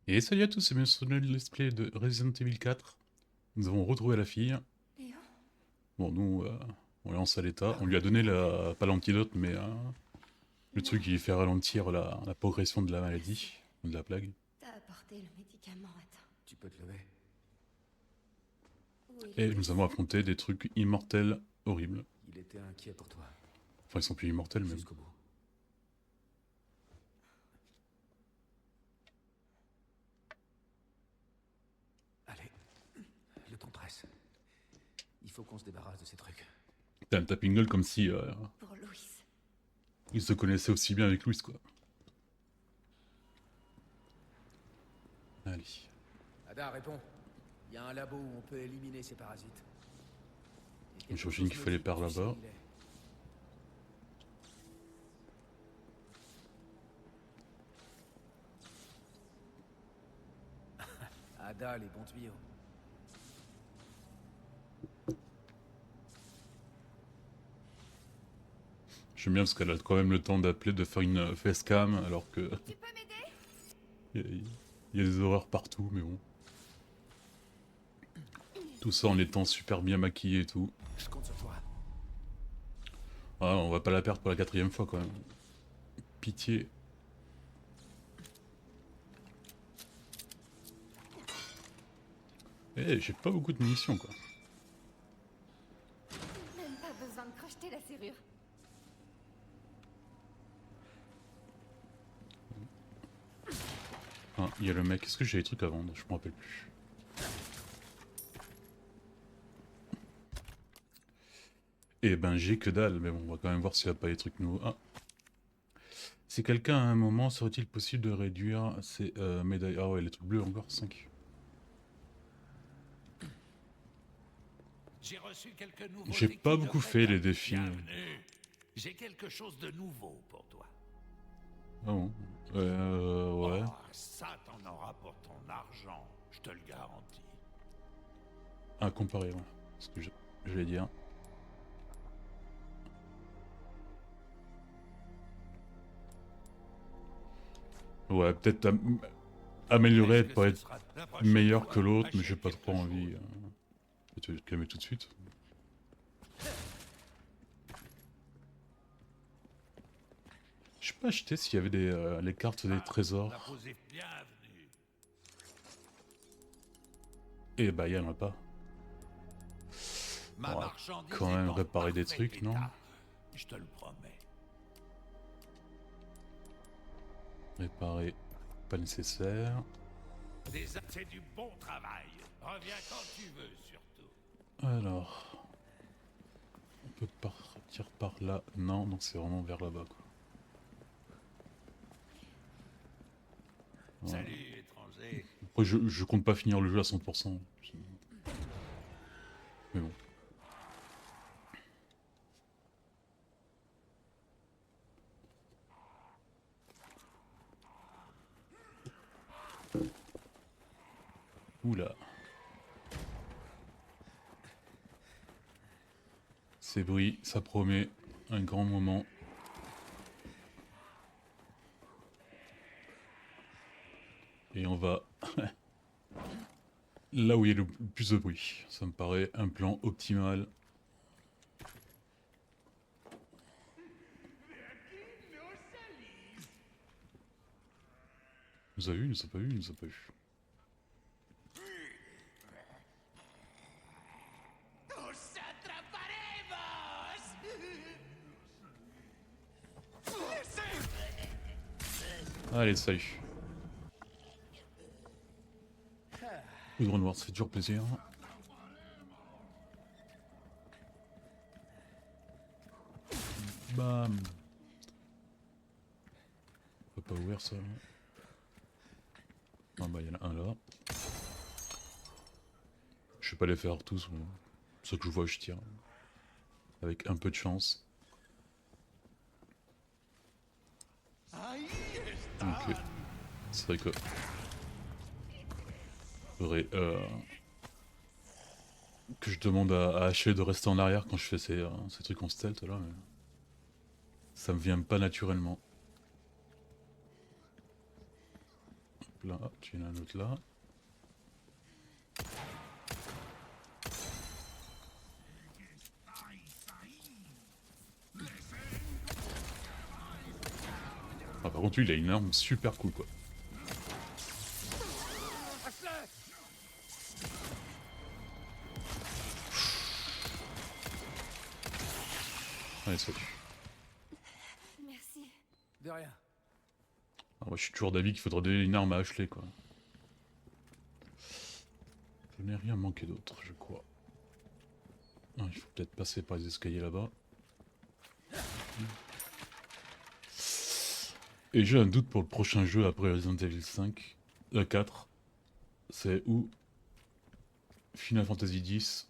Et salut à tous, c'est bien sur le let's play de Resident Evil 4. Nous avons retrouvé la fille. Léon? Bon, nous, on l'a lancé à l'état. On lui a donné la... pas l'antidote, mais le truc Non, qui fait ralentir la progression de la maladie, de la plague. t'as apporté le médicament, attends. Tu peux te lever. Où est Et nous Louis? avons affronté des trucs immortels horribles. Il était inquiet pour toi. Enfin, ils sont plus immortels même. Jusqu'au bout. Allez. Le temps presse. Il faut qu'on se débarrasse de ces trucs. T'as un tapping gueule comme si Pour Louis. il se connaissait aussi bien avec Louis, quoi. Allez. Ada, réponds. Il y a un labo où on peut éliminer ces parasites. Et quelque J'imagine chose qu'il me fallait dit que par tu sais là-bas. où il est. Ada, les bons tuyaux. J'aime bien parce qu'elle a quand même le temps d'appeler, de faire une facecam, alors que Tu peux m'aider? il y a des horreurs partout, mais bon. Tout ça en étant super bien maquillé et tout. Je compte sur toi. Ah, on va pas la perdre pour la 4e fois quand même. Pitié. Eh, j'ai pas beaucoup de munitions quoi. Même pas besoin de crocheter la serrure. Ah, il y a le mec. Est-ce que j'ai des trucs à vendre? Je me rappelle plus. Eh ben, j'ai que dalle, mais bon, on va quand même voir s'il y a pas des trucs nouveaux. Ah. Si quelqu'un à un moment, serait-il possible de réduire ses médailles? Ah ouais, les trucs bleus encore, 5. J'ai reçu quelques J'ai nouveautés pas qui beaucoup devraient fait les t'aider. défis. Bienvenue. J'ai quelque chose de nouveau pour toi. Ah bon. Ouais. Oh, ça t'en auras pour ton argent, je te le garantis. Ah, comparé, ouais. Ce que je vais dire. Ouais, peut-être améliorer Est-ce que pour ce être sera la prochaine meilleur que fois, l'autre, mais j'ai achète pas quelque trop envie. chose. Je vais te calmer tout de suite. Je peux acheter s'il y avait les cartes des La trésors. pause est bienvenue. Et bah, y'en a pas. Ma On va marchandise quand est même en réparer des parfait trucs, non? état. Je te le promets. Réparer, pas nécessaire. C'est du bon travail. Reviens quand tu veux, surtout. Alors, on peut partir par là. Non, donc c'est vraiment vers là-bas, quoi. Voilà. Salut, étranger. Après, je compte pas finir le jeu à 100%. Mais bon. Oula. Ces bruits, ça promet un grand moment. Et on va là où il y a le plus de bruit. Ça me paraît un plan optimal. Il nous a vu, il nous a pas vu, il nous a pas vu. Allez, salut. Poudre noire, ça fait toujours plaisir. Bam. On peut pas ouvrir ça. Ah bah il y en a un là. Je vais pas les faire tous. Mais ce que je vois, je tire. Avec un peu de chance. Ok. C'est vrai que... faudrait, que je demande à Ashley de rester en arrière quand je fais ces trucs en stealth là, mais... ça me vient pas naturellement. Hop là, hop, tu en as un autre là. Ah, par contre, lui, il a une arme super cool, quoi. Allez, salut. Merci. De rien. Ah, moi, je suis toujours d'avis qu'il faudrait donner une arme à Ashley, quoi. Je n'ai rien manqué d'autre, je crois. Ah, il faut peut-être passer par les escaliers là-bas. Et j'ai un doute pour le prochain jeu après Resident Evil 5, 4. C'est ou Final Fantasy X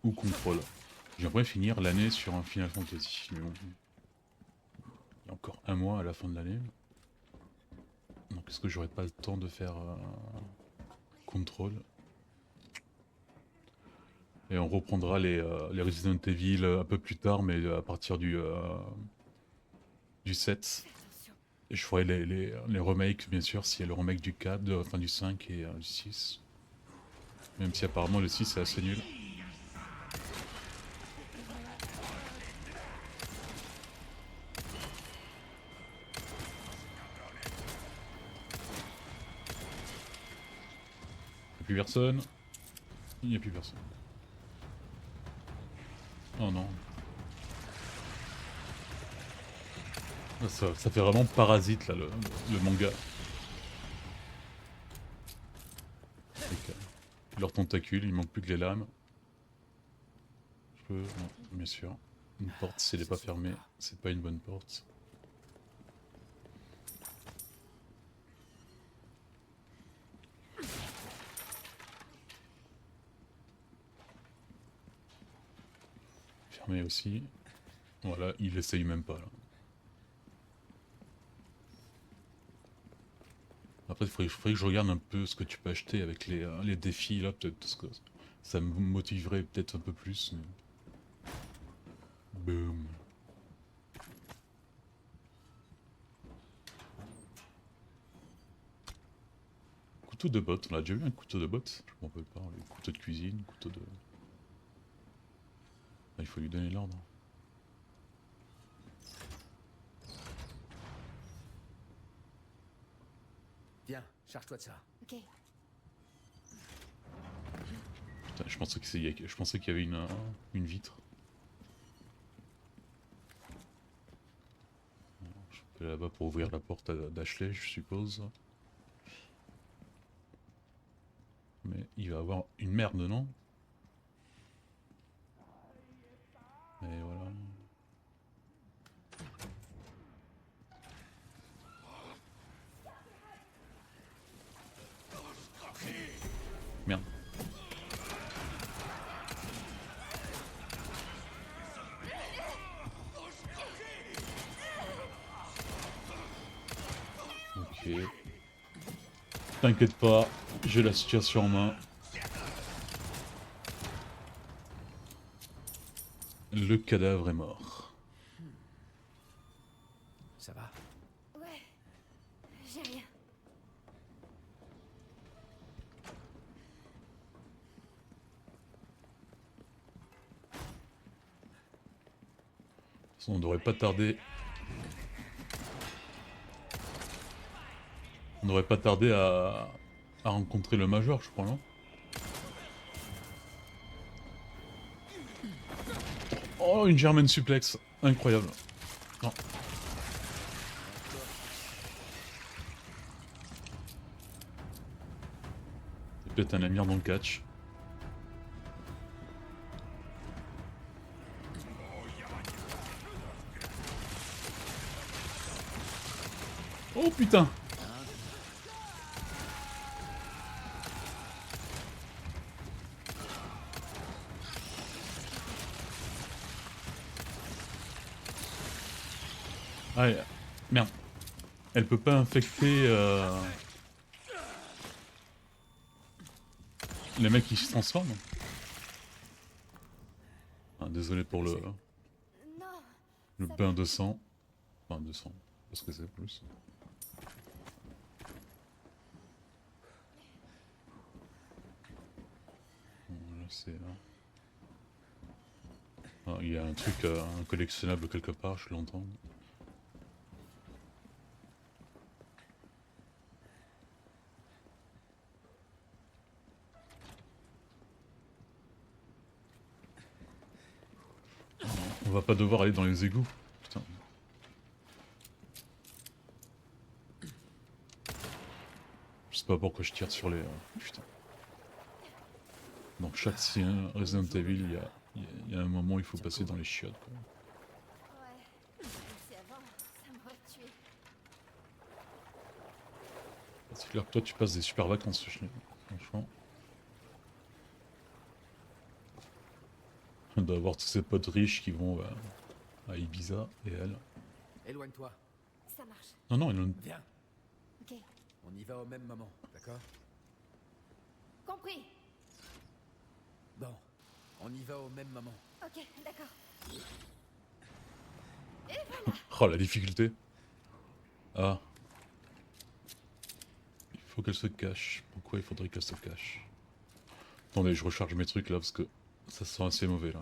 ou Control. J'aimerais finir l'année sur un Final Fantasy, mais bon. Il y a encore un mois à la fin de l'année. Donc est-ce que j'aurais pas le temps de faire Control? Et on reprendra les Resident Evil un peu plus tard, mais à partir du 7. Attention. Et je ferai les remakes, bien sûr, s'il y a le remake du 4, enfin du 5 et du 6. Même si apparemment le 6 est assez nul. Y'a plus personne. Il n'y a plus personne. Oh non. Ah, ça fait vraiment parasite là, le manga. Avec leurs tentacules, il manque plus que les lames. Je peux. Non, bien sûr. Une porte, si elle n'est pas fermée, c'est pas une bonne porte. Fermée aussi. Voilà, il essaye même pas là. Après, il faudrait que je regarde un peu ce que tu peux acheter avec les défis là, peut-être, parce que ça me motiverait peut-être un peu plus. Mais... Boum. Couteau de botte, on a déjà eu un couteau de botte? Je m'en rappelle pas, le couteau de cuisine, couteau de... Ah, il faut lui donner l'ordre. Viens, charge-toi de ça. Ok. Putain, je pensais qu'il y avait une vitre. Je peux aller là-bas pour ouvrir la porte d'Ashley, je suppose. Mais il va avoir une merde, non? Et voilà. Merde. Ok. T'inquiète pas, j'ai la situation en main. Le cadavre est mort. Ça va? Ouais. J'ai rien. On devrait pas tarder. On devrait pas tarder à rencontrer le Major, je crois, non? Oh, une German suplex. Incroyable. Non. C'est peut-être un amir dans le catch. Oh putain! Ah, merde. Elle peut pas infecter les mecs qui se transforment. Ah, désolé pour le Non. Ça bain va. de sang. Enfin, de sang. Parce que c'est plus. c'est... Ah, il y a un truc, un collectionnable quelque part, je l'entends. On va pas devoir aller dans les égouts. Putain. Je sais pas pourquoi je tire sur les... putain. Dans chaque Resident Evil, il y a un moment où il faut passer dans les chiottes, quoi. Ouais. Si avant, ça m'aurait tué. C'est clair que toi tu passes des super vacances, franchement. On doit avoir tous ces potes riches qui vont à Ibiza et elle. Éloigne-toi. Ça marche. Non, non, elle... Viens. Ok. On y va au même moment, d'accord? Compris. Bon. On y va au même moment. Ok, d'accord. Et voilà. Oh la difficulté. Ah. Il faut qu'elle se cache. Pourquoi il faudrait qu'elle se cache? Attendez, je recharge mes trucs là parce que ça sent assez mauvais là.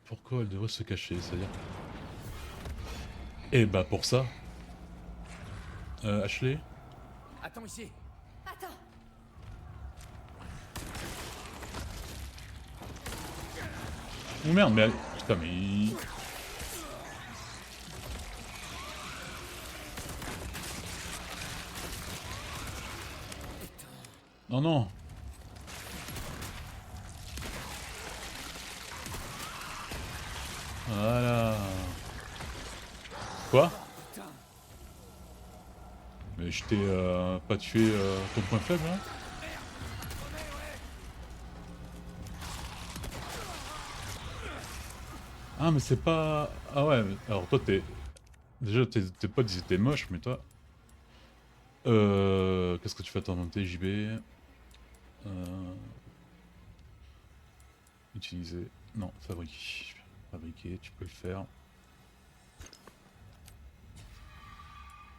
Pourquoi elle devrait se cacher, c'est-à-dire? Eh bah pour ça. Ashley? Attends ici. Attends. Oh merde, mais... Putain, mais... Non, non. Voilà. Quoi? Mais je t'ai pas tué ton point faible, hein? Ah, mais c'est pas... Ah ouais, alors toi t'es... Déjà tes potes ils étaient moches, mais toi... Qu'est-ce que tu fais en TJB? Utiliser... Non, fabriquer. Fabriquer, tu peux le faire.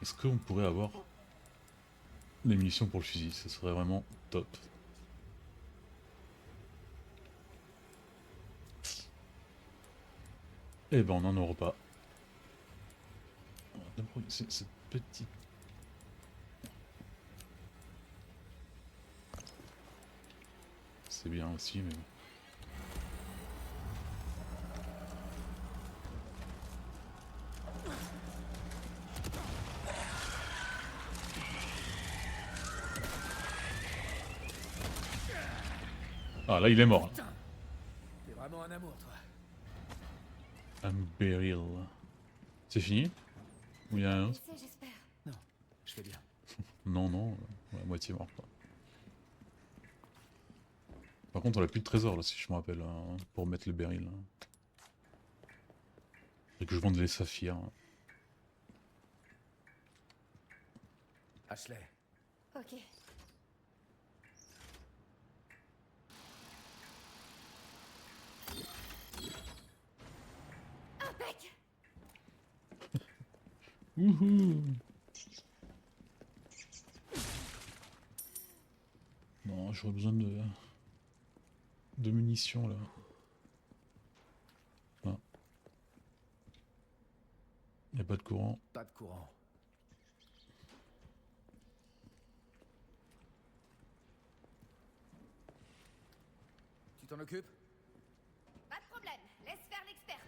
Est-ce qu'on pourrait avoir des munitions pour le fusil? Ça serait vraiment top. Eh ben on n'en aura pas. C'est cette petite... C'est bien aussi, mais... Ah là il est mort. Putain. T'es vraiment un amour, toi. Un beryl. C'est fini? Ou il y a un autre? C'est, j'espère. Non, je fais bien. Non, non, ouais, moitié mort quoi. Par contre on a plus de trésor là si je me rappelle, hein, pour mettre le beryl. Et que je vende les saphirs. Ashley. Ok. Impec. Wouhou! Non, j'aurais besoin de munitions là. Ah. Y a pas de courant. Pas de courant. Tu t'en occupes? Pas de problème. Laisse faire l'experte.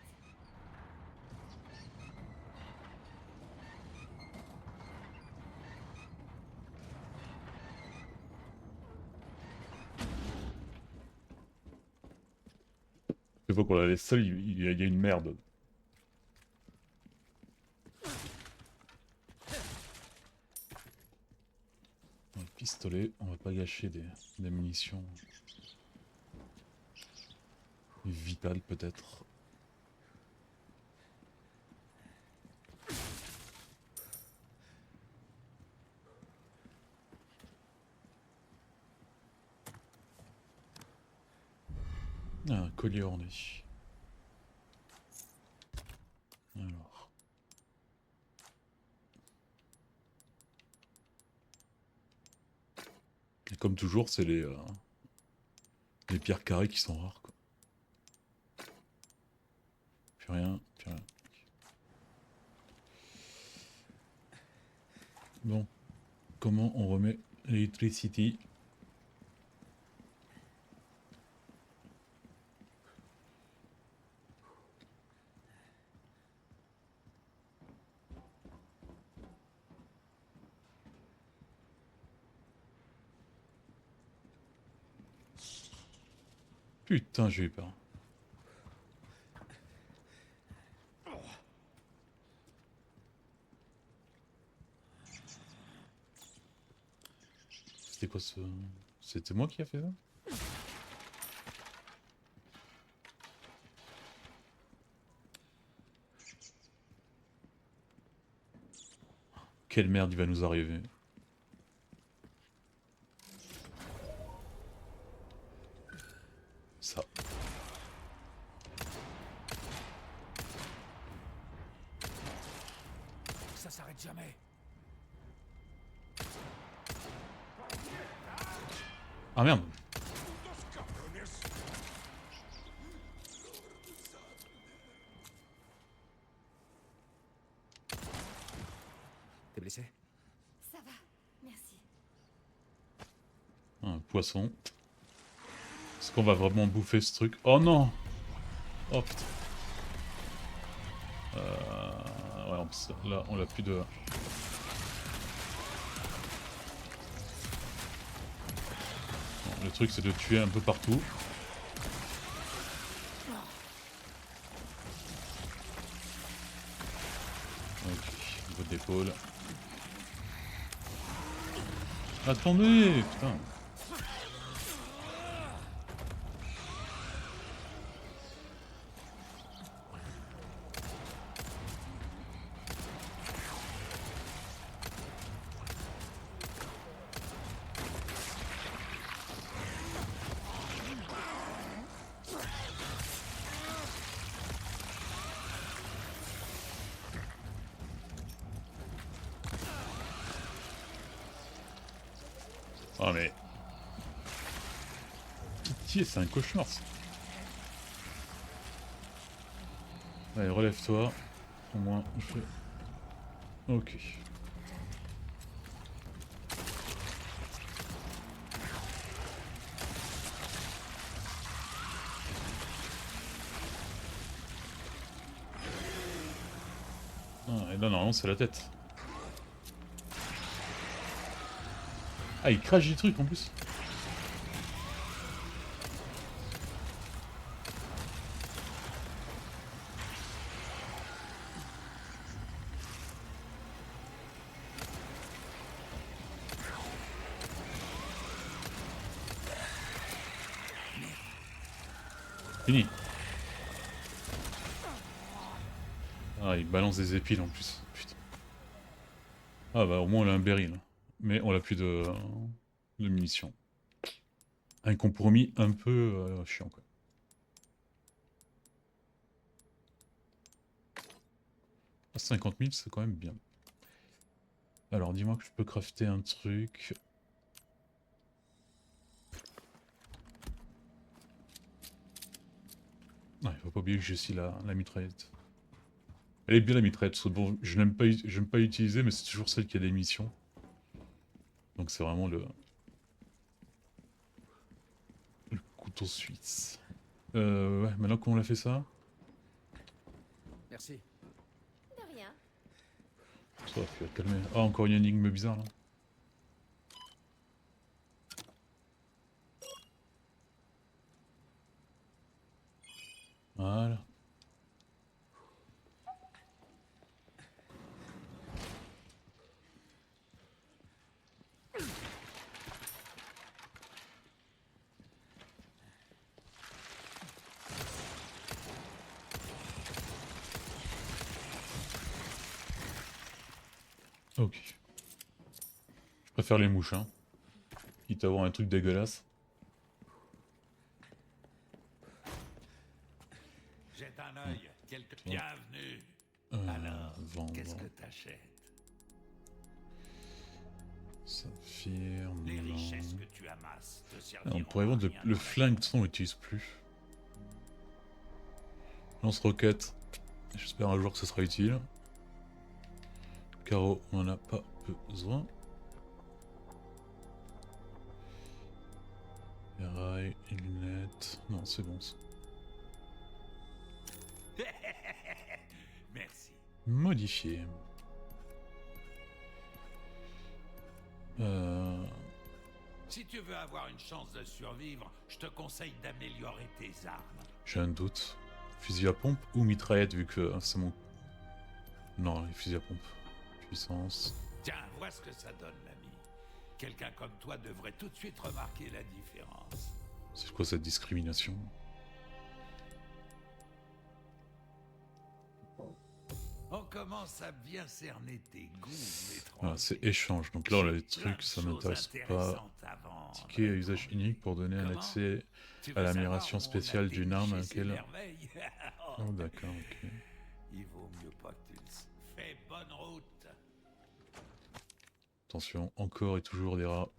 Chaque fois qu'on la laisse seule, il y a une merde. Un pistolet, on va pas gâcher des munitions vitales peut-être. Ah, un collier orné. Alors. Et comme toujours, c'est les pierres carrées qui sont rares, quoi. Plus rien, plus rien. Bon, comment on remet l'électricité? Putain, j'ai eu peur. C'était quoi ce... C'était moi qui a fait ça? Quelle merde il va nous arriver. Ça. Ça s'arrête jamais. Ah merde. T'es blessé? Ça va, merci. Un poisson. Est-ce qu'on va vraiment bouffer ce truc? Oh non! Oh putain. Ouais, en plus, là, on l'a plus de... Bon, le truc, c'est de tuer un peu partout. Ok, niveau d'épaule. Attendez! Putain. Oh mais... Pitié, c'est un cauchemar ça. Allez, relève-toi. Au moins, je fais... Ok. Ah, et là, normalement, c'est la tête. Ah, il crache des trucs en plus. Fini. Ah, il balance des épines en plus. Putain. Ah bah au moins on a un berry là. Mais on a plus de munitions. Un compromis un peu chiant quoi. Ah, 50 000 c'est quand même bien. Alors dis-moi que je peux crafter un truc. Non, il faut pas oublier que j'ai aussi la mitraillette. Elle est bien la mitraillette, parce que bon, j'aime pas l'utiliser, mais c'est toujours celle qui a des missions. Donc c'est vraiment le couteau suisse. Ouais, maintenant qu'on a fait ça, Merci. De rien. ça va, tu vas te calmer. Ah, encore une énigme bizarre là. Voilà. Ok. Je préfère les mouches, hein. Quitte à avoir un truc dégueulasse. Jette un œil. Bienvenue. Alors, Vendre. qu'est-ce que t'achètes? Saphir, Les non. richesses que tu amasses te Ah, serviront on pourrait vendre à rien le dans la flingue, de toute façon on l'utilise plus. Lance-roquette. J'espère un jour que ce sera utile. Carreau, on en a pas besoin. Ferraille, lunettes. Non, c'est bon ça. Merci. Modifier. Si tu veux avoir une chance de survivre, je te conseille d'améliorer tes armes. J'ai un doute. Fusil à pompe ou mitraillette vu que c'est mon... Non, les fusils à pompe. Puissance. Tiens, vois ce que ça donne, l'ami. Quelqu'un comme toi devrait tout de suite remarquer la différence. C'est quoi cette discrimination? On commence à bien cerner tes goûts, Voilà, c'est échange. Donc là, les trucs, ça m'intéresse pas. Ticket à usage unique pour donner un accès à l'amélioration spéciale d'une arme à laquelle... Oh d'accord, ok. Il vaut mieux pas que tu le sais. Fais bonne route. Attention, encore et toujours des rats.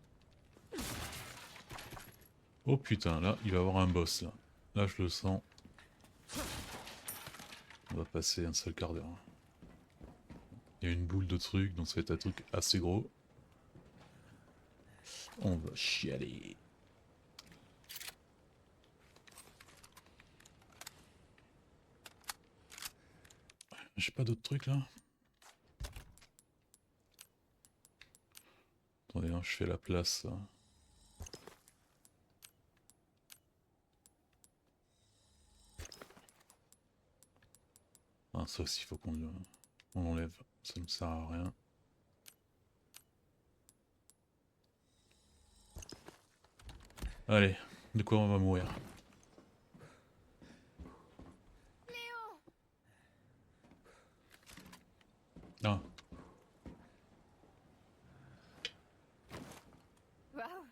Oh putain, là, il va y avoir un boss, là. Là, je le sens. On va passer un seul quart d'heure. Il y a une boule de trucs, donc ça va être un truc assez gros. On va chialer. J'ai pas d'autres trucs là. Attendez, hein, je fais la place. Là. Ah, ça aussi, il faut qu'on l'enlève. Ça ne sert à rien. Allez, de quoi on va mourir? Ah, Waouh.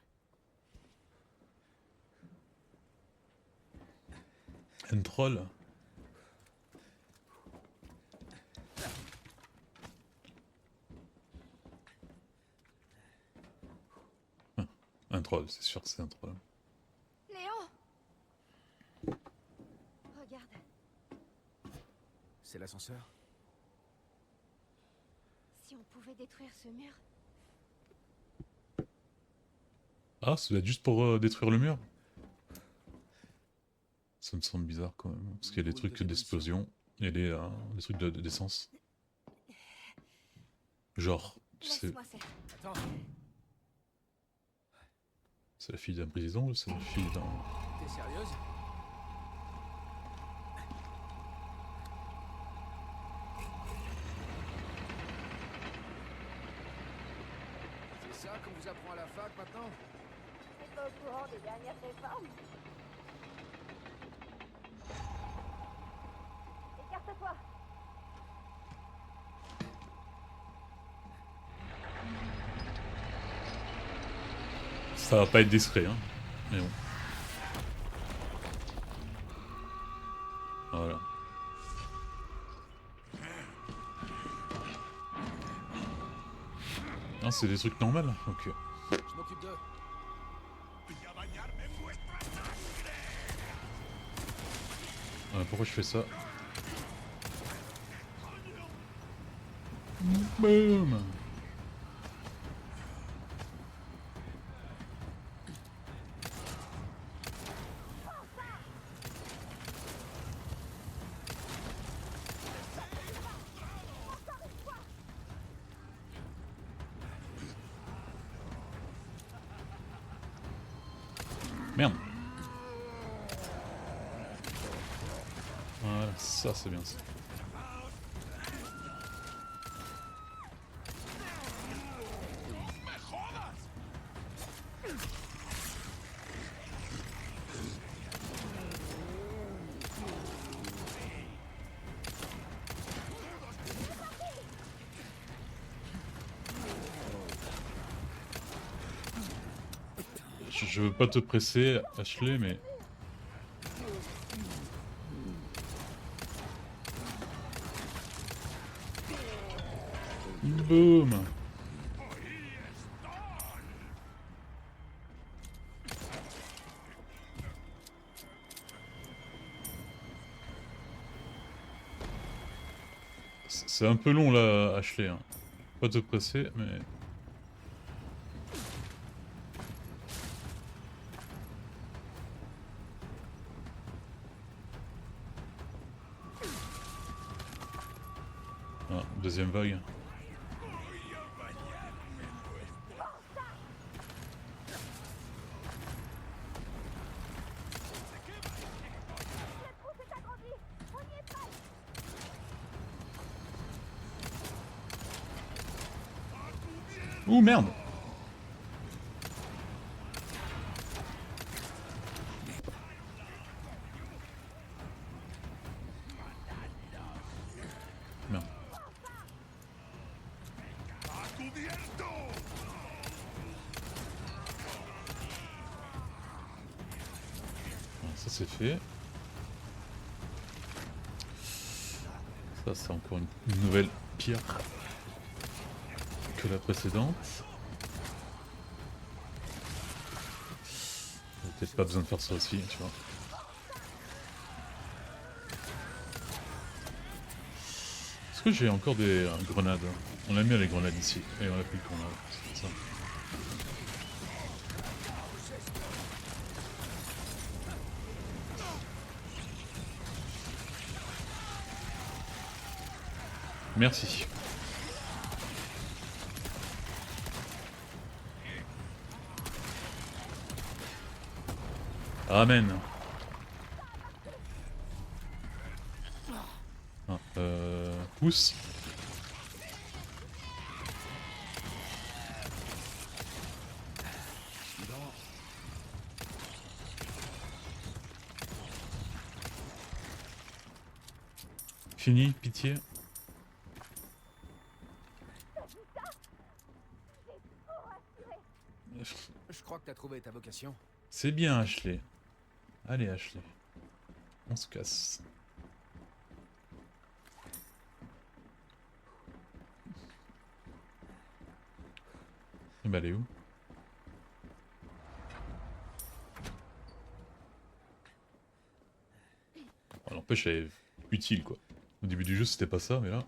un troll. Ah, un troll, c'est sûr que c'est un troll. Léon. Regarde. C'est l'ascenseur? Si on pouvait détruire ce mur. Ah, ça doit être juste pour détruire le mur? Ça me semble bizarre quand même, parce qu'il y a des trucs d'explosion et des trucs d'essence. Genre, tu sais, Laisse-moi faire. Attends, c'est la fille d'un président ou c'est la fille d'un... t'es sérieuse? C'est ça qu'on vous apprend à la fac maintenant? T'es pas au courant des dernières réformes? Écarte-toi. Ça va pas être discret, hein. Mais bon. Voilà. Ah, c'est des trucs normaux? Ok. Je m'occupe d'eux. Pourquoi je fais ça? Boum! Merde! Voilà, ça c'est bien ça. Je veux pas te presser, Ashley, mais... Boum! C'est un peu long là, Ashley. Hein. Pas te presser, mais... Ah, deuxième vague. Ouh merde! Merde. Voilà, ça c'est fait. Ça c'est encore une nouvelle pire que la précédente. Peut-être pas besoin de faire ça aussi, tu vois. Est-ce que j'ai encore des grenades? On a mis les grenades ici, et on a plus de grenades, c'est ça. Merci. Amen. Ah, pousse. Fini, pitié. Je crois que t'as trouvé ta vocation. C'est bien, Ashley. Allez, Ashley. On se casse. Et bah, elle est où? Bon, n'empêche, elle est utile, quoi. Au début du jeu, c'était pas ça, mais là...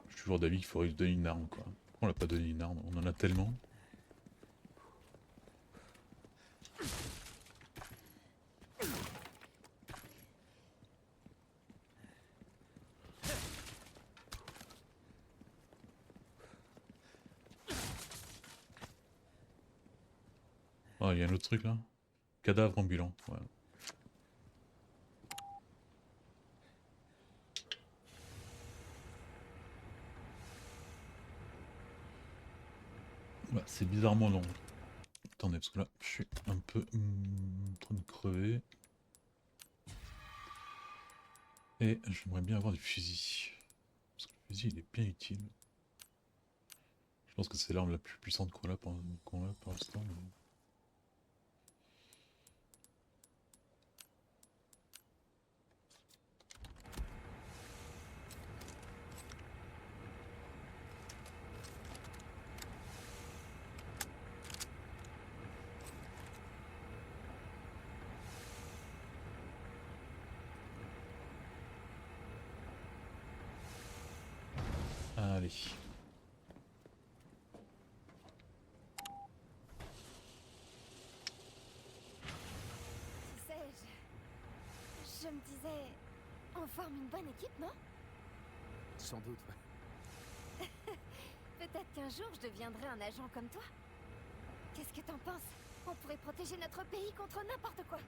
Je suis toujours d'avis qu'il faudrait lui donner une arme, quoi. Pourquoi on l'a pas donné une arme? On en a tellement. Ah, il y a un autre truc, là. Cadavre ambulant, ouais. Bah, c'est bizarrement long. Attendez, parce que là, je suis un peu en train de crever. Et j'aimerais bien avoir du fusil. Parce que le fusil, il est bien utile. Je pense que c'est l'arme la plus puissante qu'on a pour l'instant. Mais... Allez. Tu sais, je me disais, on forme une bonne équipe, non? Sans doute, ouais. Peut-être qu'un jour je deviendrai un agent comme toi. Qu'est-ce que t'en penses? On pourrait protéger notre pays contre n'importe quoi.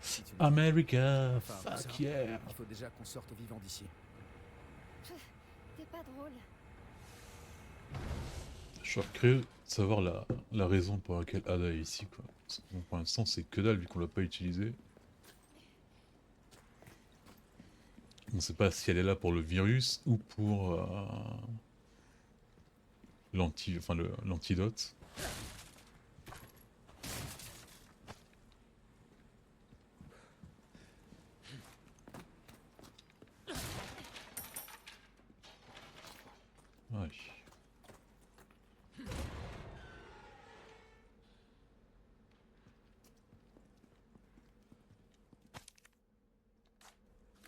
Si tu me dis. America, Enfin, fuck ça, yeah. il faut déjà qu'on sorte vivant d'ici. T'es pas drôle. Je suis curieux de savoir la raison pour laquelle Ada est ici, quoi. Bon, pour l'instant, c'est que dalle vu qu'on l'a pas utilisé. On sait pas si elle est là pour le virus ou pour l'antidote. Ouais.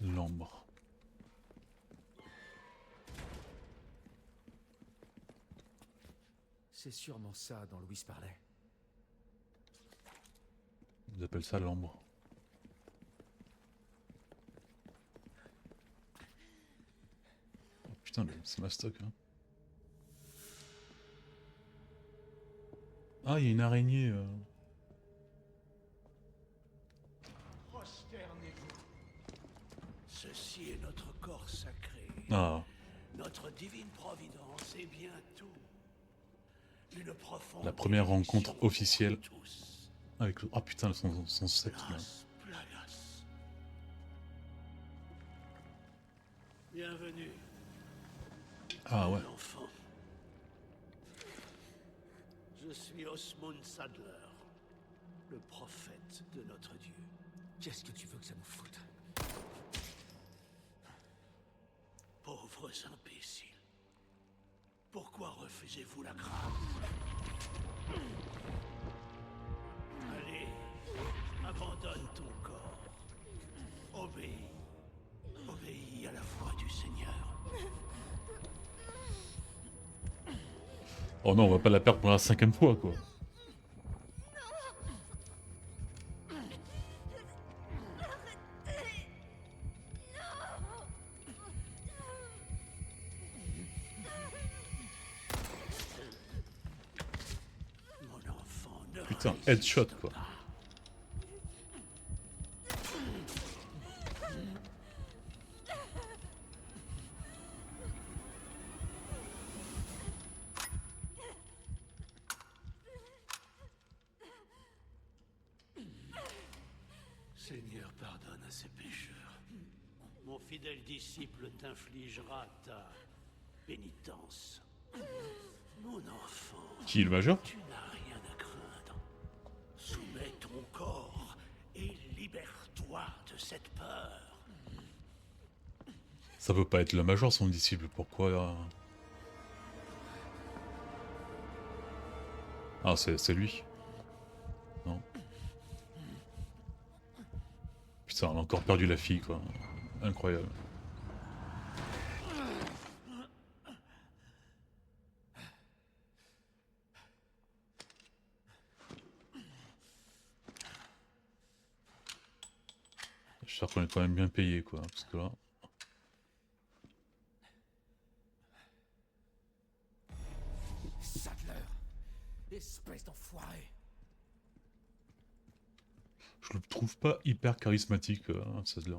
L'ambre. C'est sûrement ça dont Louis parlait. Ils appellent ça l'ambre. Oh, putain, c'est ma stock. Hein. Ah, il y a une araignée. Prosternez-vous. Ceci est notre corps sacré. Ah, Notre divine providence est bien tout. Une profonde la première rencontre bénédiction officielle pour tous. avec le... Ah putain, son secte là. Las Plagas. Bienvenue, Ah ouais. mon enfant. Je suis Osmond Sadler, le prophète de notre Dieu. Qu'est-ce que tu veux que ça nous foute? Pauvres imbéciles. Pourquoi refusez-vous la grâce? Allez, abandonne ton corps. Obéis. Obéis à la voix du Seigneur. Oh non, on va pas la perdre pour la 5e fois quoi. Mon enfant, ne Putain, résiste headshot quoi. pas. Seigneur, pardonne à ses pécheurs. Mon fidèle disciple t'infligera ta pénitence. Mon enfant, Qui, le major? tu n'as rien à craindre. Soumets ton corps et libère-toi de cette peur. Ça peut pas être le major son disciple, pourquoi Ah, c'est lui. Non. Putain, on a encore perdu la fille quoi. Incroyable. J'espère qu'on est quand même bien payé quoi, parce que là... Sadler! Espèce d'enfoiré! Je le trouve pas hyper charismatique, Sadler.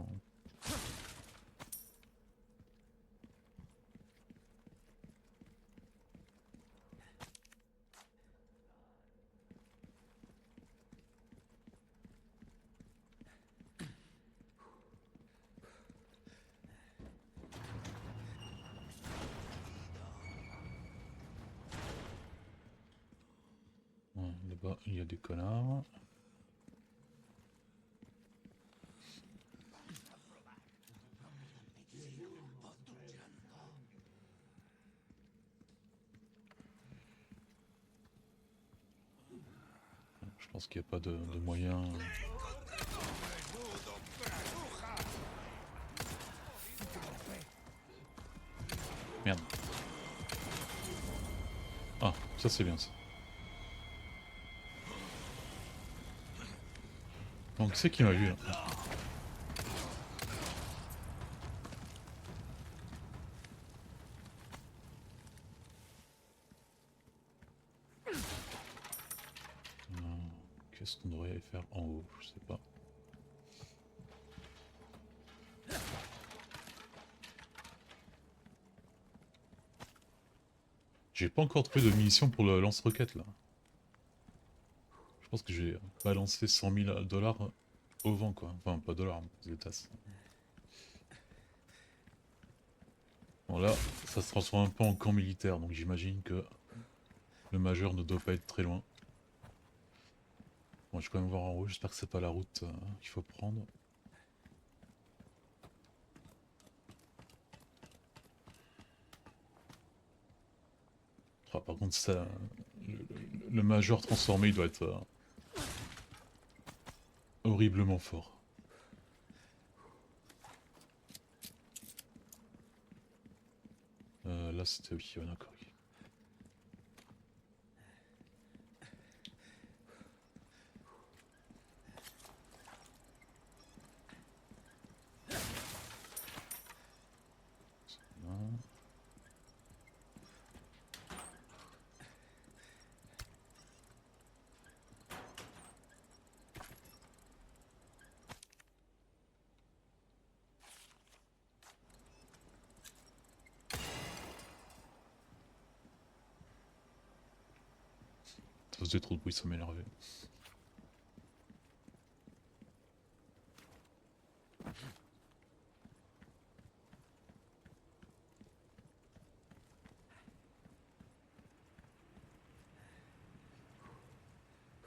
Ouais, là-bas, il y a des connards. Je pense qu'il n'y a pas de moyen. Merde. Ah, ça c'est bien ça. Donc c'est qui m'a vu là. Qu'est-ce qu'on devrait faire en haut? Je sais pas. J'ai pas encore trouvé de munitions pour le lance-roquette là. Je pense que j'ai balancé 100 000 $ au vent quoi. Enfin pas dollars, des tasses. Bon là, ça se transforme un peu en camp militaire, donc j'imagine que le majeur ne doit pas être très loin. Bon, je vais quand même voir en haut, j'espère que c'est pas la route qu'il faut prendre. Ah, par contre, ça, le major transformé, il doit être horriblement fort. Là, c'était... Oui, d'accord. Oui. faisait trop de bruit, ça m'énervait.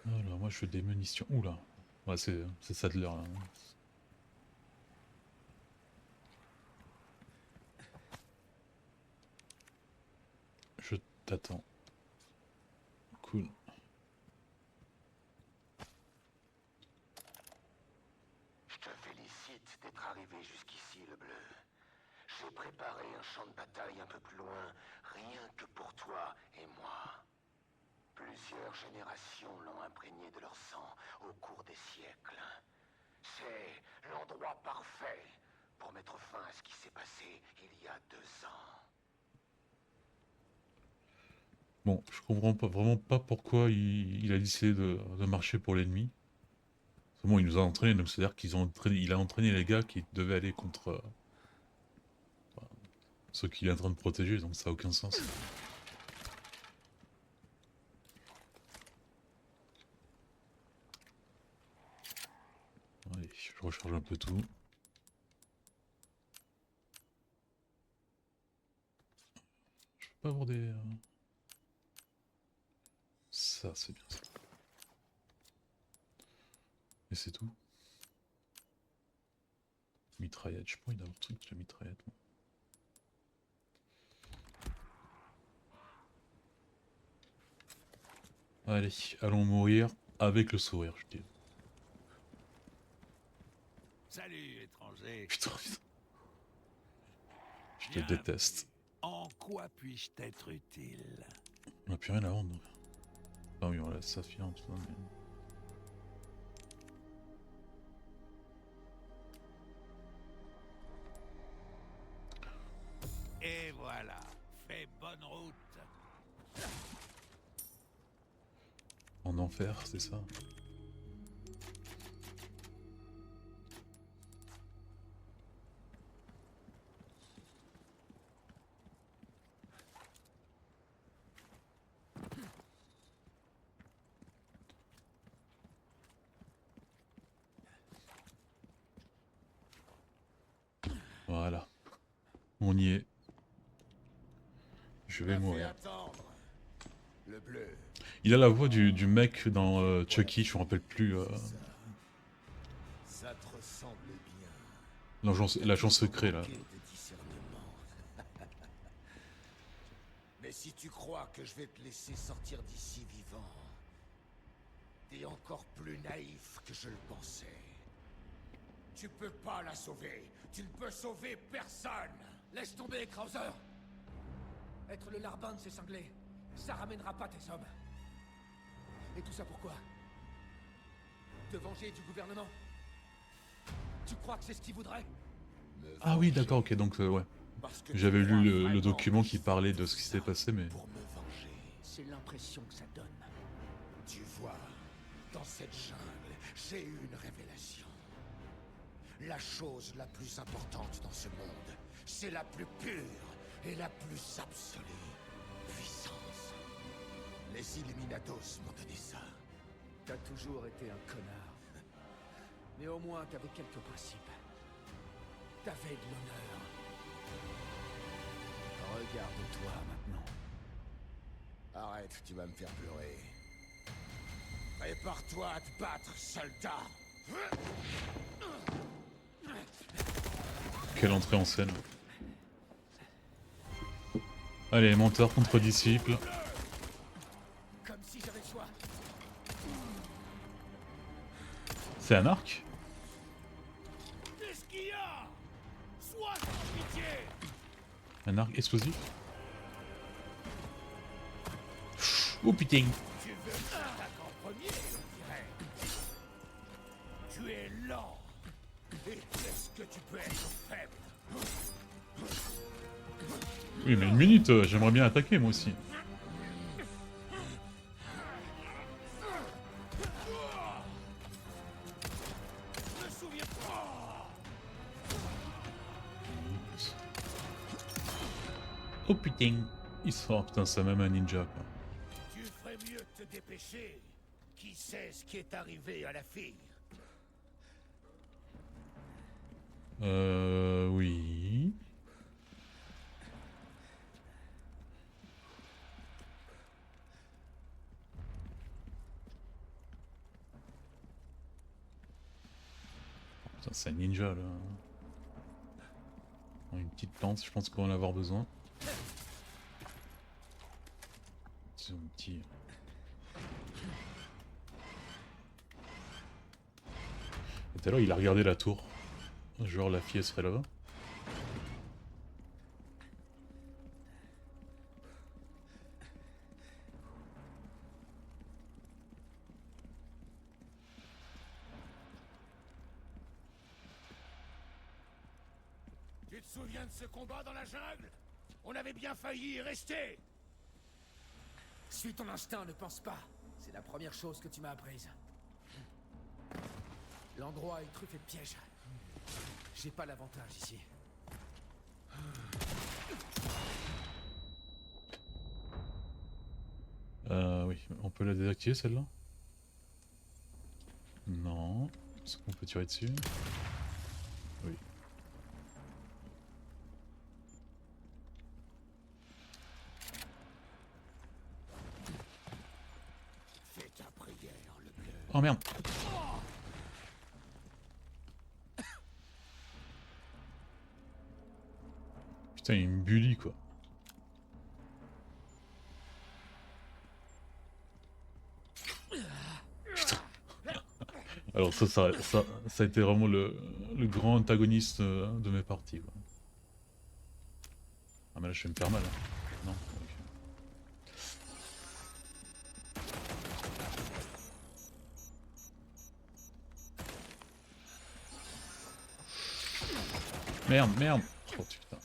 Alors moi je fais des munitions. Oula. Ouais c'est ça de l'heure là. Je t'attends. Cool. Je te félicite d'être arrivé jusqu'ici, le bleu. J'ai préparé un champ de bataille un peu plus loin, rien que pour toi et moi. Plusieurs générations l'ont imprégné de leur sang au cours des siècles. C'est l'endroit parfait pour mettre fin à ce qui s'est passé il y a 2 ans. Bon, je comprends pas, vraiment pas pourquoi il a décidé de marcher pour l'ennemi. Bon, il nous a entraînés, donc c'est-à-dire il a entraîné les gars qui devaient aller contre ceux qu'il est en train de protéger, donc ça a aucun sens. Allez, je recharge un peu tout. Je peux pas avoir des... Ça, c'est bien ça. Et c'est tout. Mitraillette, je pourrais d'avoir un truc de la mitraillette. Moi. Allez, allons mourir avec le sourire, je dis. Salut, étranger. Putain, putain. Je te Bienvenue. déteste. En quoi puis-je t'être utile? On n'a plus rien à vendre. Ah oui, on laisse ça fier, tout ça, mais... Et voilà, fais bonne route. En enfer, c'est ça. Voilà. On y est. Je vais mourir. Le bleu. Il a la voix du mec dans Chucky, je me rappelle plus. Ça te ressemble bien. L'agent secret là. De discernement. Mais si tu crois que je vais te laisser sortir d'ici vivant, t'es encore plus naïf que je le pensais. Tu peux pas la sauver. Tu ne peux sauver personne. Laisse tomber, Krauser. Être le larbin de ces cinglés, ça ramènera pas tes hommes. Et tout ça pourquoi? Te venger du gouvernement? Tu crois que c'est ce qu'ils voudraient? Ah oui, d'accord, ok, donc ouais. J'avais lu le document qui parlait de ce qui s'était passé, mais... Pour me venger. C'est l'impression que ça donne. Tu vois, dans cette jungle, j'ai eu une révélation. La chose la plus importante dans ce monde, c'est la plus pure et la plus absolue puissance. Les Illuminatos m'ont donné ça. T'as toujours été un connard. Mais au moins t'avais quelques principes. T'avais de l'honneur. Regarde-toi maintenant. Arrête, tu vas me faire pleurer. Prépare-toi à te battre, soldat. Quelle entrée en scène. Allez, menteur contre disciple. Comme si j'avais le choix. C'est un arc? Qu'est-ce qu'il y a? Sois sans pitié. Un arc explosif? Oh putain! Tu veux que je t'attaque en premier, on dirait. Tu es lent. Et qu'est-ce que tu peux être faible? Oui, mais une minute, j'aimerais bien attaquer moi aussi. Je me souviens pas. Oh putain! Il sort, putain, c'est même un ninja quoi. Tu ferais mieux de te dépêcher. empêcher. Qui sait ce qui est arrivé à la fille? Oui. Putain, c'est un ninja là. Une petite lance, je pense qu'on va en avoir besoin. C'est un petit. Et tout à l'heure, il a regardé la tour. Genre, la fille, elle serait là-bas. Tu te souviens de ce combat dans la jungle? On avait bien failli y rester. Suis ton instinct, ne pense pas. C'est la première chose que tu m'as apprise. L'endroit est truffé de pièges. J'ai pas l'avantage ici. Oui, on peut la désactiver celle-là? Non. Est-ce qu'on peut tirer dessus? Oui. Fais ta prière, le bleu. Oh merde! Putain, il me bully quoi. Putain. Alors ça a été vraiment le grand antagoniste de mes parties. Quoi. Ah mais là je vais me faire mal. Hein. Non ok. Merde, merde. Oh putain.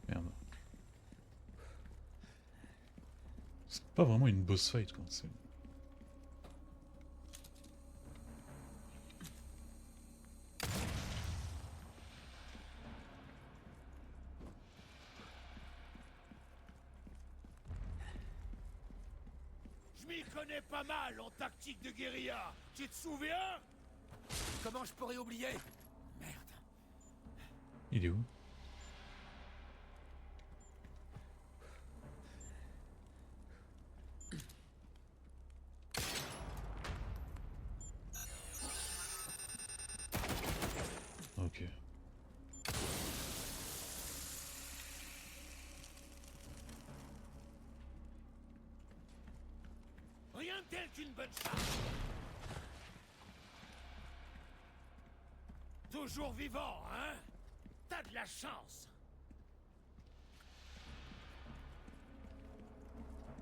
Merde. C'est pas vraiment une boss fight quoi. C'est... Je m'y connais pas mal en tactique de guérilla. Tu te souviens? Comment je pourrais oublier? Merde. Il est où? Ok. Rien de tel qu'une bonne chance. Toujours vivant, hein? T'as de la chance.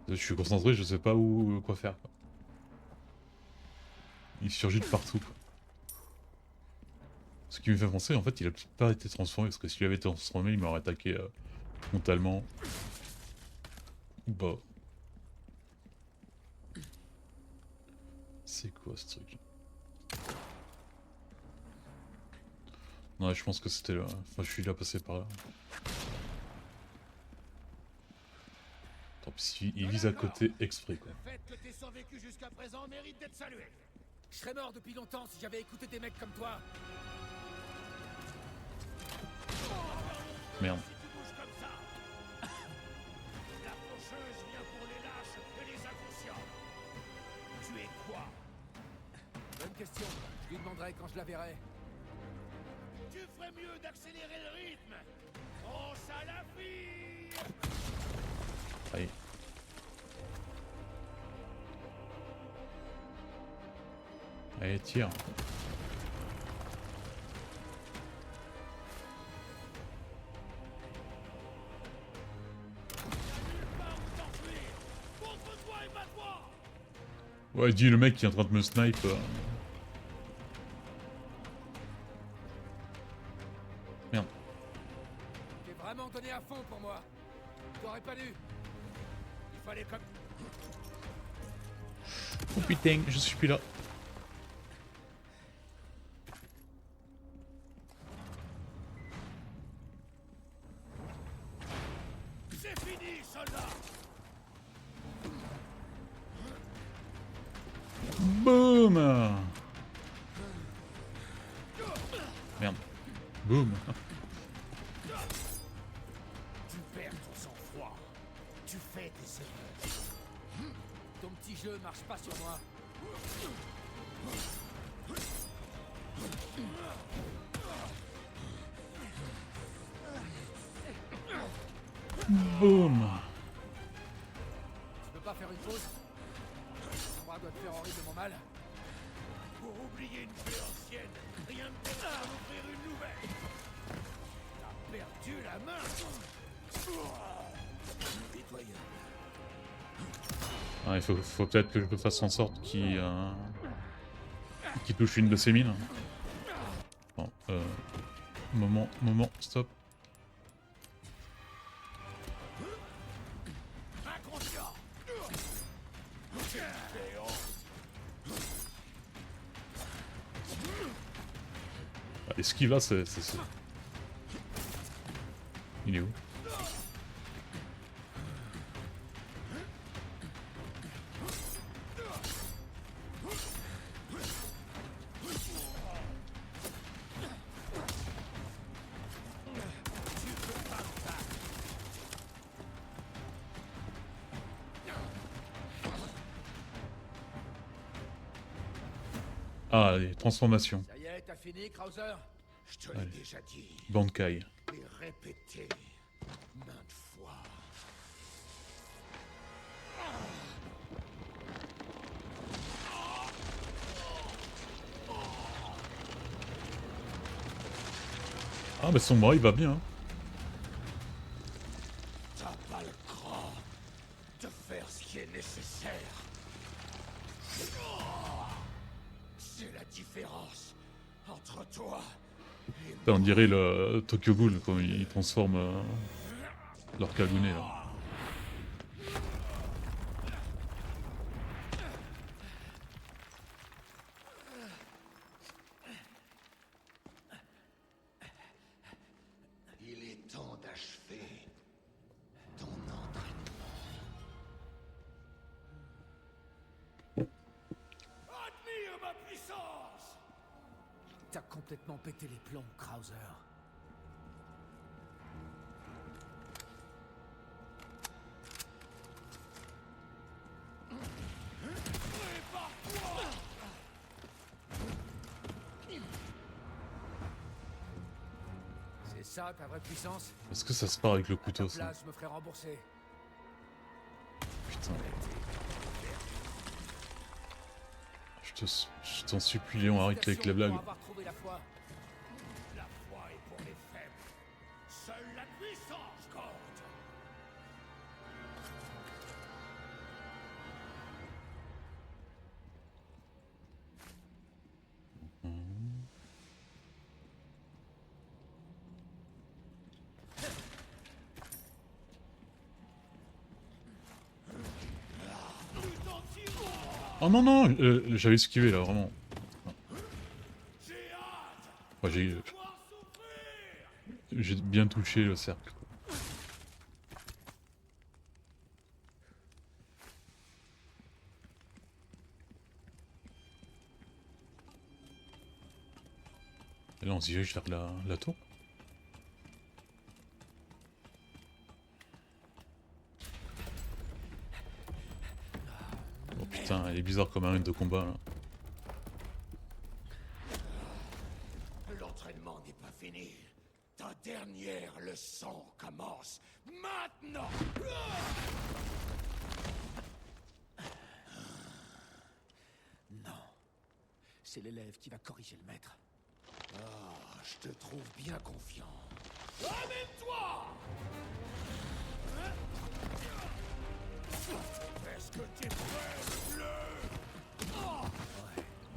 Je suis concentré, je sais pas où quoi faire. Quoi. Il surgit de partout. Quoi. Ce qui me fait penser, en fait, il a peut-être pas été transformé, parce que s'il avait été transformé, il m'aurait attaqué frontalement. Ou pas. C'est quoi ce truc? Non, je pense que c'était là. Enfin, je suis là passé par là. Tant pis, il vise à côté exprès quoi. Le fait que t'aies survécu jusqu'à présent mérite d'être salué. Je serais mort depuis longtemps si j'avais écouté des mecs comme toi. Merde. Si tu bouges comme ça. La faucheuse vient pour les lâches et les inconscients. Tu es quoi? Bonne question. Je lui demanderai quand je la verrai. Tu ferais mieux d'accélérer le rythme. Pense à la fille. Allez. Allez, tire. Ouais, dis le mec qui est en train de me snipe. Merde. T'es vraiment pas dû. Il fallait comme... Oh putain, je suis plus là. C'est fini, soldat. Boum. Merde. Boum. Tu perds ton sang-froid. Tu fais des erreurs. Ton petit jeu marche pas sur moi. Boum. Tu peux pas faire une pause? Ton bras doit te faire horriblement mal. Pour oublier une paix ancienne, rien ne peut en ouvrir une nouvelle. T'as perdu la main. Pitoyable. Ah, il faut peut-être que je fasse en sorte qu'il touche une de ces mines. Bon, moment, stop. Inconscient. L'esquive là, c'est... Il est où? Ah, les transformations. Ça y est, t'as fini, Krauser? Je te l'ai Allez. déjà dit Bankai. et répété maintes fois. Ah, mais son bras, il va bien. Hein. T'as pas le cran de faire ce qui est nécessaire. C'est la différence entre toi et Putain, on dirait le Tokyo Ghoul quand il transforme leur Kagune là. il est temps d'achever ton entraînement. Admire ma puissance. T'as complètement pété les plombs, Krauser. C'est ça ta vraie puissance? Est-ce que ça se part avec le À ta couteau ça? place, je me ferai rembourser. Putain. Je t'en supplie Léon, arrête avec les blagues. Pour avoir trouvé la foi. La foi est pour les faibles. Seule la puissance compte. Oh non non, j'avais esquivé là vraiment. J'ai hâte Ouais, de voir souffrir. j'ai bien touché le cercle. Quoi. Et là on se dirige vers la tour. Oh putain, elle est bizarre comme arène de combat là. L'entraînement n'est pas fini. Ta dernière leçon commence maintenant. Non. C'est l'élève qui va corriger le maître. Ah, je te trouve bien confiant. Amène-toi. Est-ce que t'es prêt, bleu?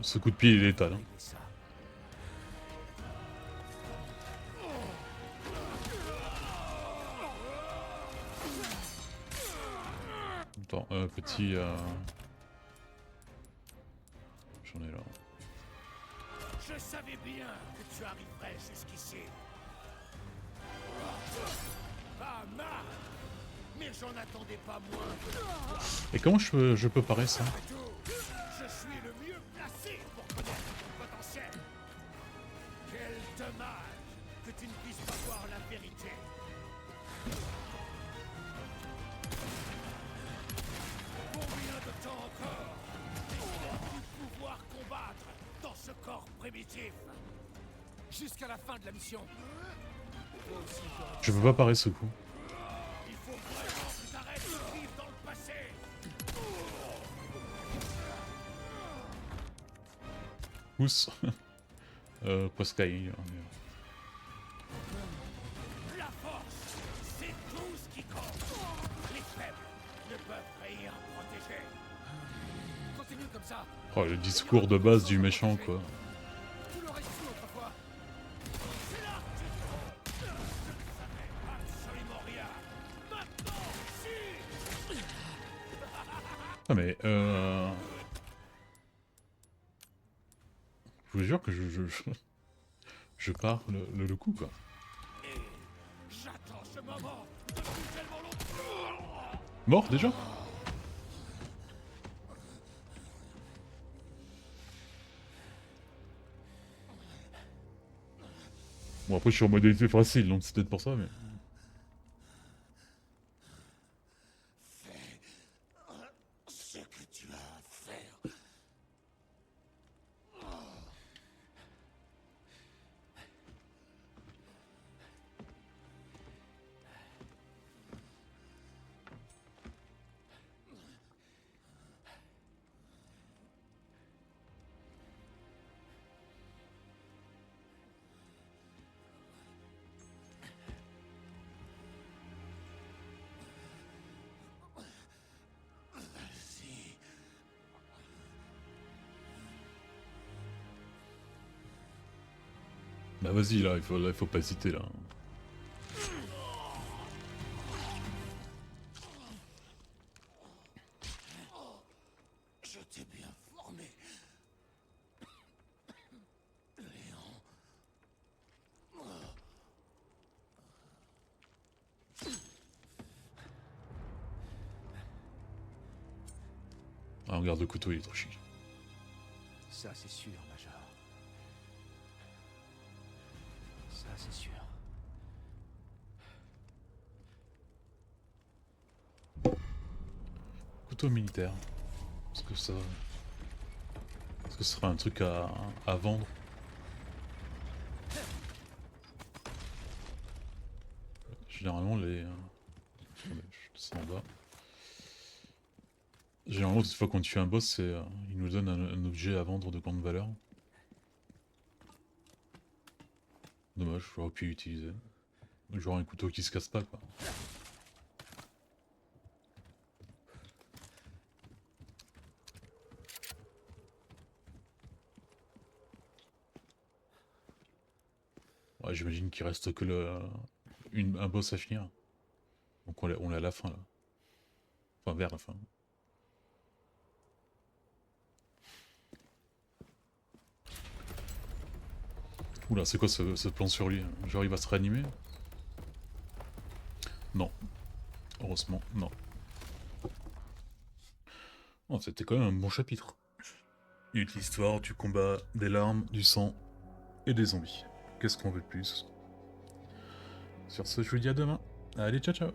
Ce coup de pied il est létal. Hein. Et ça. si... J'en ai là. Je savais bien que tu arriverais jusqu'ici. Pas mal. Mais j'en attendais pas moins que toi. Et comment je peux parer ça? Après tout, je suis le mieux placé pour connaître ton potentiel. Quel dommage que tu ne puisses pas voir la vérité. Combien de temps encore vas-tu pouvoir combattre dans ce corps primitif? Jusqu'à la fin de la mission. Toi aussi, toi. Je peux pas parer ce coup. Il faut vraiment que t'arrêtes de vivre dans le passé. Pousse. Poskai. La force, c'est tout ce qui compte. Les faibles ne peuvent rien protéger. Continue comme ça. Oh, le discours de base du méchant, quoi. Tu l'aurais su autrefois. C'est là que tu te trompes. Je ne savais absolument rien. Maintenant, si. Ah mais je vous jure que je pars le coup, quoi. Et j'attends ce moment depuis tellement longtemps. Mort déjà? Bon après je suis en modalité facile donc c'est peut-être pour ça mais... Ce que tu as à faire. Vas-y. Bah vas-y là, il faut pas hésiter là. Je t'ai bien formé. Léon. Ah regarde le couteau il est trop chic. Ça, c'est sûr, Major. Ça, c'est sûr. Couteau militaire. Est-ce que ce sera un truc à vendre? Généralement les... Attendez, je descends en bas. Généralement cette fois qu'on tue un boss, c'est il nous donne un objet à vendre de grande valeur. Dommage, j'aurais pu l'utiliser. Genre un couteau qui se casse pas quoi. Ouais, j'imagine qu'il reste que un boss à finir. Donc on l'a à la fin là. Enfin vers la fin. Oula, c'est quoi ce plan sur lui? Genre il va se réanimer? Non. Heureusement, non. Oh, c'était quand même un bon chapitre. Il y a eu de l'histoire, du combat, des larmes, du sang et des zombies. Qu'est-ce qu'on veut de plus? Sur ce, je vous dis à demain. Allez, ciao ciao!